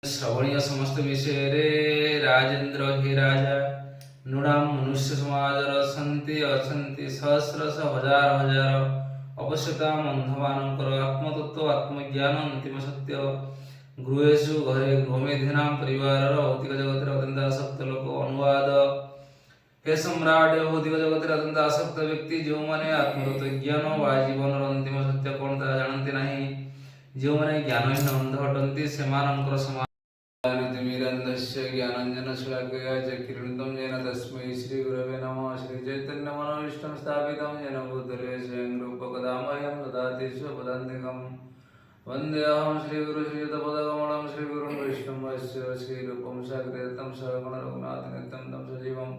श्रवणीय समस्त विषय रे राजेंद्र हे राजा नृणाम मनुष्य समाजर सन्ति अछन्ति सहस्रश हजार हजार अवश्यताम अंधमानंकर आत्मतत्व आत्मज्ञान अंतिम सत्य गृहेषु घरे गृहमेधिनाम परिवारर भौतिक जगतर अत्यंत आसक्त लोक अनुवाद हे सम्राट भौतिक जगतर अत्यंत आसक्त व्यक्ति जो माने आत्मतत्व ज्ञान वा जीवन अंतिम सत्य कौन ता जानते नहीं जो माने ज्ञानहीन अंध अटंती सेमानंकर समान तिमिरन्धस्य ज्ञानाञ्जनशलाकया चक्षुरुन्मिलितं येन तस्मै श्रीगुरवे नमः। श्रीचैतन्यमनोभीष्टं स्थापितं येन भूतले स्वयं रूपकदामह्यं ददाति स्वपदान्तिकं वन्देऽहं श्रीगुरुश्रीयुतपदकमलं श्रीगुरुं वैष्णवस्य श्रीरूपं साग्रतं सहगणरघुनाथनित्यं तं सजीवं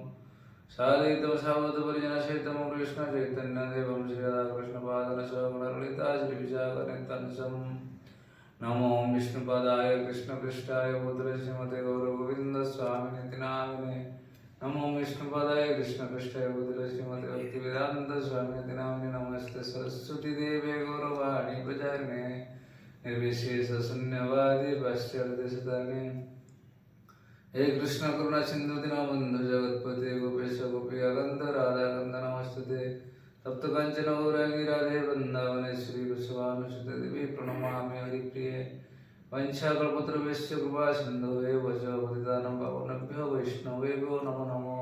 साधयितं सावधपरिजनसहितं कृष्णचैतन्यदेवं श्रीराधाकृष्णपादं सहगणललिता श्रीविशाखनित्यं नमो विष्णुपदाय कृष्णपृष्ठाय भूतले श्रीमते गौरगोविंद स्वामिने नामिने नमो विष्णुपदाय कृष्णपृष्ठाय भूतले श्रीमते भक्तिवेदांत स्वामिने नामिने नमस्ते सरस्वती देवे गौरवाणी प्रचारिणे निर्विशेष शून्यवादी पाश्चात्यदेशतारिणे हे कृष्ण करुणा सिंधु दीनबंधु जगत्पते गोपेश गोपिकान्त राधाकान्त नमस्ते तप्त कांचन गौरांगी राधे वृंदावनेश्वरी कुसुमानुसुते देवी प्रणमामि हरिप्रिये वंशाकल्पतरुभ्यश्च कृपा सिन्धुभ्यो पतितानां पावनेभ्यो वैष्णवेभ्यो नमो नमो।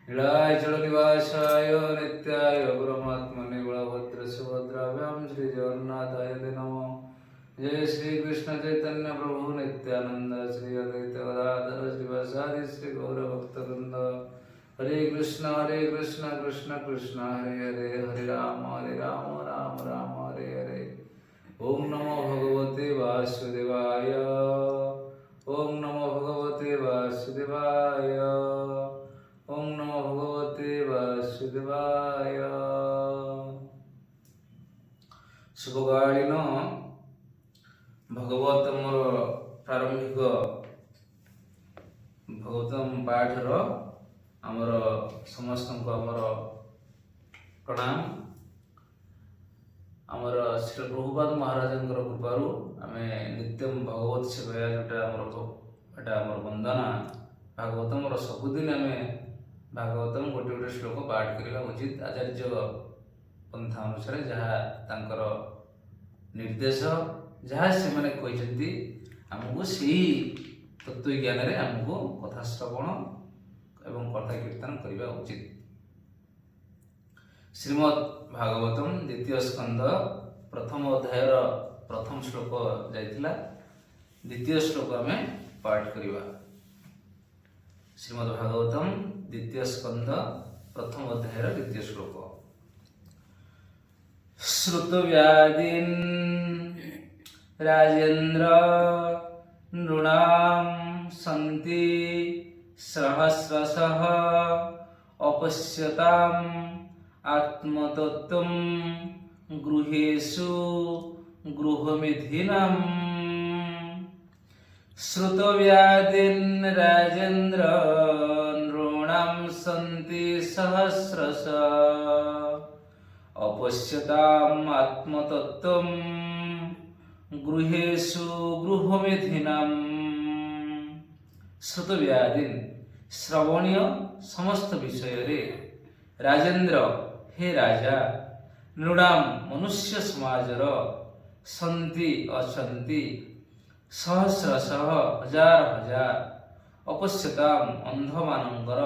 नीलाचलनिवासाय नित्याय परमात्मने बलभद्र सुभद्राभ्यां श्रीजगन्नाथाय ते नमो। जय श्री कृष्ण चैतन्य प्रभु नित्यानंद श्री अद्वैत गदाधर श्रीवासादि श्री गौरभक्तवृंद हरे कृष्ण कृष्ण कृष्ण हरे हरे हरे राम राम राम हरे हरे। ओम नमो भगवते वासुदेवाय ओम नमो भगवते वासुदेवाय ओम नमो भगवते वासुदेवाय। शुभकालीन भगवत मोर प्रारंभिक भगवतम पाठर आमर समस्त आमर प्रणाम। आमर श्री प्रभुपाद महाराज कृपारू आम नित्यम भगवत सेवा जोटा आमर वंदना भागवतम सबुदिन आम भागवतम गोटे गोटे श्लोक पाठ करवा उचित आचार्य पंथा अनुसार जहाँ निर्देश जहाँ से मैंने कहते आमको से तत्व ज्ञान आमको कथा श्रवण एवं कथा कीर्तन करने उचित। श्रीमद् भागवतम द्वितीय स्कंद प्रथम अध्याय प्रथम श्लोक जाइथिला द्वितीय श्लोक आम पाठ करवा। श्रीमद् भागवतम द्वितीय स्कंद प्रथम अध्याय द्वितीय श्लोक। श्रुतव्यादीन् राजेन्द्र नृणां सन्ति सहस्रशः अपश्यताम् आत्मतत्त्वं गृहेषु गृहमेधिनाम्। श्रुतव्यादीन् राजेन्द्र नृणां सन्ति सहस्रशः अपश्यताम् आत्मतत्त्वं गृहेषु गृहमेधिनाम्। श्रुतव्यादीन् श्रवणीय समस्त विषय रे राजेंद्र हे राजा नृणाम मनुष्य समाजर सन्ति अछन्ति सहस्रशः हजार हजार अपश्यताम अंधमानंकर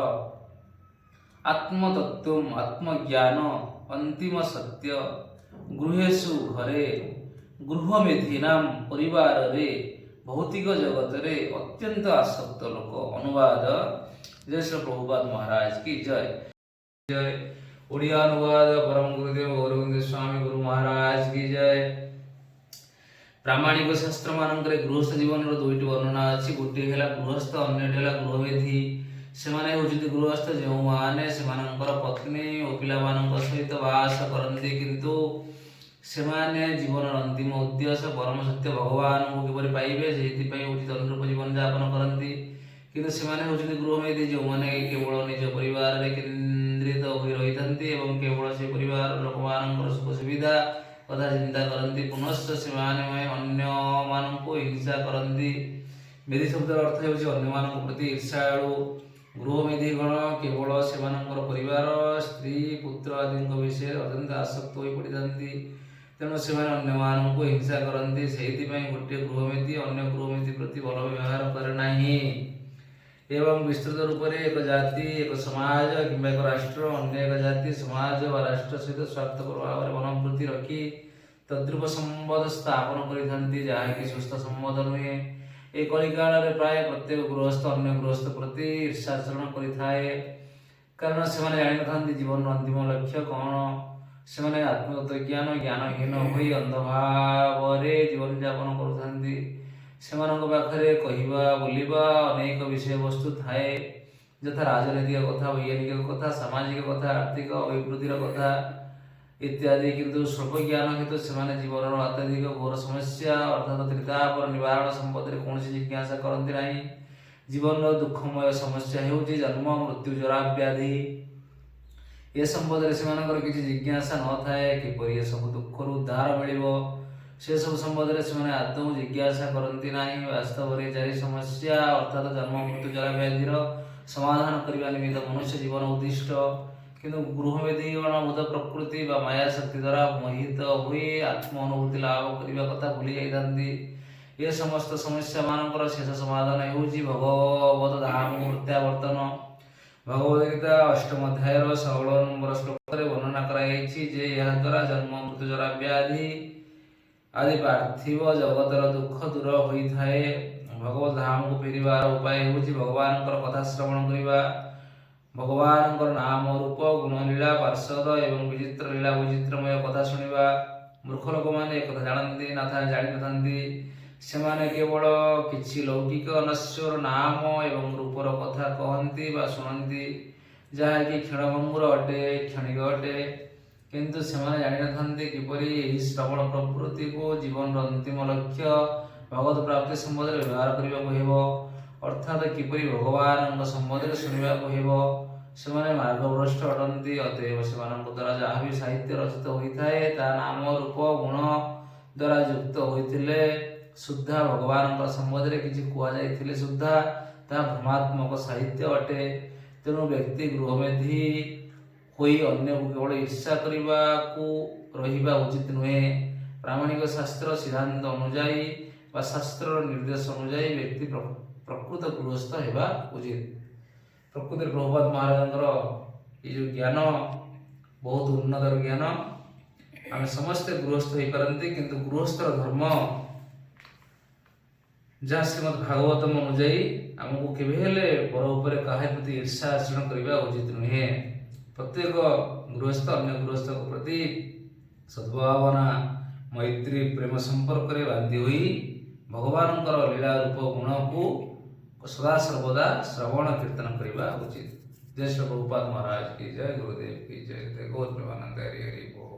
आत्मतत्त्वम आत्मज्ञान अंतिम सत्य गृहेषु घरे गृहमेधिनाम परिवार रे भौतिक जगत रे अत्यंत आसक्त लोक। अनुवाद जय श्री प्रभुपाद महाराज की जय जय। ओडिया अनुवाद परम गुरुदेव गौरवंद स्वामी गुरु महाराज की जय। प्रामाणिक शास्त्र मानकरे गृहस्थ जीवन रो दुईटी वर्णना अछि। गोटे हेला गृहस्थ अन्यटी हेला गृहमेधी। सेमाने होजति गृहस्थ जो माने सेमानंकर पत्नी ओ पिला मानक सहित वास करन्ति किंतु सेमाने जीवन अंतिम उद्देश्य परम सत्य भगवान को किपरि पाइबे सेति उचित अनुरूप जीवन यापन करती किंतु सेमाने होजति गृहमेधी जो माने केवल निज परिवार रे केंद्रित होई रहिथांती एवं केवल से परिवार लोकमानंकर सुख सुविधा କଥା ଚିନ୍ତା କରନ୍ତି। ପୁନଶ୍ଚ ସେମାନେ ଅନ୍ୟମାନଙ୍କୁ ହିଂସା କରନ୍ତି। ମେଧି ଶବ୍ଦର ଅର୍ଥ ହେଉଛି ଅନ୍ୟମାନଙ୍କ ପ୍ରତି ଈର୍ଷାଳୁ। ଗୃହମେଧିଗଣ କେବଳ ସେମାନଙ୍କର ପରିବାର, ସ୍ତ୍ରୀ, ପୁତ୍ର ଆଦିଙ୍କ ବିଷୟରେ ଅତ୍ୟନ୍ତ ଆସକ୍ତ ହୋଇ ପଡ଼ିଥାନ୍ତି। ତେଣୁ ସେମାନେ ଅନ୍ୟମାନଙ୍କୁ ହିଂସା କରନ୍ତି। ସେଇଥିପାଇଁ ଗୋଟିଏ ଗୃହମେଧି ଅନ୍ୟ ଗୃହମେଧି ପ୍ରତି ଭଲ ବ୍ୟବହାର କରେ ନାହିଁ। ଏବଂ ବିସ୍ତୃତ ରୂପରେ ଏକ ଜାତି, ଏକ ସମାଜ କିମ୍ବା ଏକ ରାଷ୍ଟ୍ର ଅନ୍ୟ ଏକ ଜାତି, ସମାଜ ବା ରାଷ୍ଟ୍ର ସହିତ ସ୍ୱାର୍ଥପର ଭାବରେ ମନୋବୃତ୍ତି ରଖି ତଦ୍ରୂପ ସମ୍ବନ୍ଧ ସ୍ଥାପନ କରିଥାନ୍ତି, ଯାହାକି ସୁସ୍ଥ ସମ୍ବନ୍ଧ ନୁହେଁ। ଏହି କଳିକାଳରେ ପ୍ରାୟ ପ୍ରତ୍ୟେକ ଗୃହସ୍ଥ ଅନ୍ୟ ଗୃହସ୍ଥ ପ୍ରତି ଈର୍ଷାଚରଣ କରିଥାଏ, କାରଣ ସେମାନେ ଜାଣିନଥାନ୍ତି ଜୀବନର ଅନ୍ତିମ ଲକ୍ଷ୍ୟ କ'ଣ। ସେମାନେ ଜ୍ଞାନହୀନ ହୋଇ ଅନ୍ଧଭାବରେ ଜୀବନଯାପନ କରୁଥାନ୍ତି। ସେମାନଙ୍କ ପାଖରେ କହିବା ବୋଲିବା ଅନେକ ବିଷୟବସ୍ତୁ ଥାଏ, ଯଥା ରାଜନୈତିକ କଥା, ବୈଜ୍ଞାନିକ କଥା, ସାମାଜିକ କଥା, ଆର୍ଥିକ ଅଭିବୃଦ୍ଧିର କଥା ଇତ୍ୟାଦି। କିନ୍ତୁ ସ୍ୱଳ୍ପ ଜ୍ଞାନ ହେତୁ ସେମାନେ ଜୀବନର ଅତ୍ୟଧିକ ଘୋର ସମସ୍ୟା ଅର୍ଥାତ୍ ତ୍ରିତାପର ନିବାରଣ ସମ୍ବନ୍ଧରେ କୌଣସି ଜିଜ୍ଞାସା କରନ୍ତି ନାହିଁ। ଜୀବନର ଦୁଃଖମୟ ସମସ୍ୟା ହେଉଛି ଜନ୍ମ, ମୃତ୍ୟୁ, ଜରା, ବ୍ୟାଧି। ଏ ସମ୍ବନ୍ଧରେ ସେମାନଙ୍କର କିଛି ଜିଜ୍ଞାସା ନଥାଏ। କିପରି ଏସବୁ ଦୁଃଖରୁ ଉଦ୍ଧାର ମିଳିବ ସେସବୁ ସମ୍ବନ୍ଧରେ ସେମାନେ ଆଦୌ ଜିଜ୍ଞାସା କରନ୍ତି ନାହିଁ। ବାସ୍ତବରେ ଚାରି ସମସ୍ୟା ଅର୍ଥାତ୍ ଜନ୍ମ, ମୃତ୍ୟୁ, ଜରା, ବ୍ୟାଧିର ସମାଧାନ କରିବା ନିମିତ୍ତ ମନୁଷ୍ୟ ଜୀବନ ଉଦ୍ଦିଷ୍ଟ। କିନ୍ତୁ ଗୃହମେଧିଗଣ ବୁଧ ପ୍ରକୃତି ବା ମାୟା ଶକ୍ତି ଦ୍ୱାରା ମୋହିତ ହୋଇ ଆତ୍ମ ଅନୁଭୂତି ଲାଭ କରିବା କଥା ଭୁଲି ଯାଇଥାନ୍ତି। ଏ ସମସ୍ତ ସମସ୍ୟା ମାନଙ୍କର ଶେଷ ସମାଧାନ ହେଉଛି ଭଗବତ ଧାମକୁ ପ୍ରତ୍ୟାବର୍ତ୍ତନ। ଭଗବଦ ଗୀତା 8ମ ଅଧ୍ୟାୟର 16 ନମ୍ବର ଶ୍ଲୋକରେ ବର୍ଣ୍ଣନା କରାଯାଇଛି ଯେ ଏହାଦ୍ୱାରା ଜନ୍ମ, ମୃତ୍ୟୁ, ଜରା, ବ୍ୟାଧି ଆଦି ପାର୍ଥିବ ଜଗତର ଦୁଃଖ ଦୂର ହୋଇଥାଏ। ଭଗବତ ଧାମକୁ ଫେରିବାର ଉପାୟ ହେଉଛି ଭଗବାନଙ୍କର କଥା ଶ୍ରବଣ କରିବା, ଭଗବାନଙ୍କର ନାମ, ରୂପ, ଗୁଣ, ଲୀଳା, ପାର୍ଷଦ ଏବଂ ବିଚିତ୍ର ଲୀଳା ବୈଚିତ୍ର୍ୟମୟ କଥା ଶୁଣିବା। ମୂର୍ଖ ଲୋକମାନେ ଏକଥା ଜାଣିନଥାନ୍ତି। ସେମାନେ କେବଳ କିଛି ଲୌକିକ ନଶ୍ୱର ନାମ ଏବଂ ରୂପର କଥା କହନ୍ତି ବା ଶୁଣନ୍ତି, ଯାହାକି କ୍ଷଣଭଙ୍ଗୁର ଅଟେ, କ୍ଷଣିକ ଅଟେ। କିନ୍ତୁ ସେମାନେ ଜାଣିନଥାନ୍ତି କିପରି ଏହି ଶ୍ରବଣ ପ୍ରବୃତ୍ତିକୁ ଜୀବନର ଅନ୍ତିମ ଲକ୍ଷ୍ୟ ଭଗବତ ପ୍ରାପ୍ତି ସମ୍ବନ୍ଧରେ ବ୍ୟବହାର କରିବାକୁ ହେବ, ଅର୍ଥାତ୍ କିପରି ଭଗବାନଙ୍କ ସମ୍ବନ୍ଧରେ ଶୁଣିବାକୁ ହେବ। ସେମାନେ ମାର୍ଗଭ୍ରଷ୍ଟ ଅଟନ୍ତି। ଅତଏବ ସେମାନଙ୍କ ଦ୍ୱାରା ଯାହା ବି ସାହିତ୍ୟ ରଚିତ ହୋଇଥାଏ ତାହା ନାମ, ରୂପ, ଗୁଣ ଦ୍ୱାରା ଯୁକ୍ତ ହୋଇଥିଲେ ସୁଦ୍ଧା ଭଗବାନଙ୍କ ସମ୍ବନ୍ଧରେ କିଛି କୁହାଯାଇଥିଲେ ସୁଦ୍ଧା ତାହା ଭ୍ରମାତ୍ମକ ସାହିତ୍ୟ ଅଟେ। ତେଣୁ ବ୍ୟକ୍ତି ଗୃହମେଧି ହୋଇ ଅନ୍ୟକୁ କେବଳ ଈର୍ଷା କରିବାକୁ ରହିବା ଉଚିତ ନୁହେଁ। ପ୍ରାମାଣିକ ଶାସ୍ତ୍ର ସିଦ୍ଧାନ୍ତ ଅନୁଯାୟୀ ବା ଶାସ୍ତ୍ରର ନିର୍ଦ୍ଦେଶ ଅନୁଯାୟୀ ବ୍ୟକ୍ତି ପ୍ରକୃତ ଗୃହସ୍ଥ ହେବା ଉଚିତ। ପ୍ରକୃତରେ ପ୍ରଭୁପାଦ ମହାରାଜଙ୍କର ଏ ଯେଉଁ ଜ୍ଞାନ ବହୁତ ଉନ୍ନତର ଜ୍ଞାନ। ଆମେ ସମସ୍ତେ ଗୃହସ୍ଥ ହେଇପାରନ୍ତି, କିନ୍ତୁ ଗୃହସ୍ଥର ଧର୍ମ ଯାହା ଶ୍ରୀମଦ୍ ଭାଗବତମ ଅନୁଯାୟୀ ଆମକୁ କେବେ ହେଲେ ପର ଉପରେ କାହା ପ୍ରତି ଈର୍ଷା ଆଚରଣ କରିବା ଉଚିତ ନୁହେଁ। ପ୍ରତ୍ୟେକ ଗୃହସ୍ଥ ଅନ୍ୟ ଗୃହସ୍ଥଙ୍କ ପ୍ରତି ସଦ୍ଭାବନା, ମୈତ୍ରୀ, ପ୍ରେମ ସମ୍ପର୍କରେ ବାନ୍ଧି ହୋଇ ଭଗବାନଙ୍କର ଲୀଳା, ରୂପ, ଗୁଣକୁ ସଦାସର୍ବଦା ଶ୍ରବଣ କୀର୍ତ୍ତନ କରିବା ଉଚିତ। ଜୟ ଶ୍ରୀ ପ୍ରଭୁପାଦ ମହାରାଜ କି ଜୟ, ଗୁରୁଦେବ କି ଜୟ, ଗୌର ପ୍ରେମାନନ୍ଦ ହରି ହରି ବୋଲ।